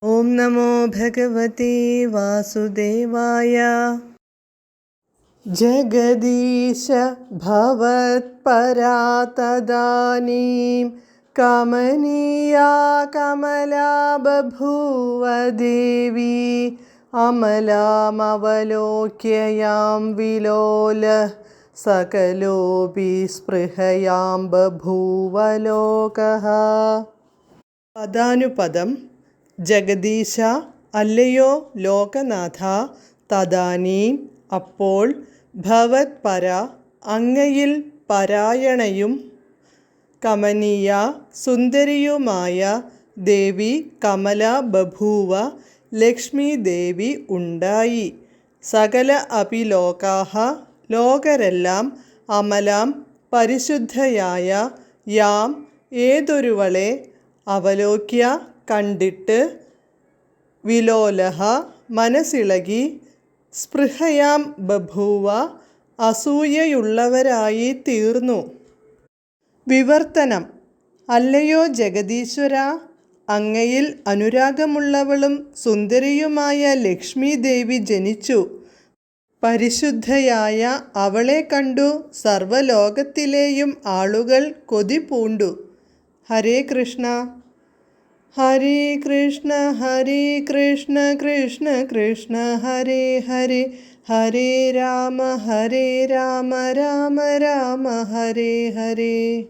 ഓം നമോ ഭഗവതേ വാസുദേവായ. ജഗദീശ ഭവത്പരാ തദാനീം കമനീയാ കമലാ ബഭൂവ ദേവി അമലാമവലോക്യ യാം വിലോലഃ സകലോപി സ്പൃഹയാം ബഭൂവ ലോകഃ. പദാനുപദം. ജഗദീശ, അല്ലയോ ലോകനാഥ, തദാനീം, അപ്പോൾ, ഭവത്പര, അങ്ങയിൽ പരായണയും കമനീയ, സുന്ദരിയുമായ ദേവി കമല ബഭൂവ, ലക്ഷ്മി ദേവി ഉണ്ടായി. സകല അപി ലോകാഹ, ലോകരെല്ലാം, അമലാം, പരിശുദ്ധയായ, യാം, ഏതൊരുവളെ, അവലോക്യ, കണ്ടിട്ട്, വിലോലഹ, മനസ്സിളകി, സ്പൃഹയാം ബഭൂവ, അസൂയയുള്ളവരായി തീർന്നു. വിവർത്തനം. അല്ലയോ ജഗദീശ്വര, അങ്ങയിൽ അനുരാഗമുള്ളവളും സുന്ദരിയുമായ ലക്ഷ്മി ദേവി ജനിച്ചു. പരിശുദ്ധയായ അവളെ കണ്ടു സർവ്വലോകത്തിലെയും ആളുകൾ കൊതി പൂണ്ടു. ഹരേ കൃഷ്ണ. ഹരേ കൃഷ്ണ ഹരേ കൃഷ്ണ കൃഷ്ണ കൃഷ്ണ ഹരേ ഹരേ, ഹരേ രാമ രാമ രാമ ഹരേ ഹരേ.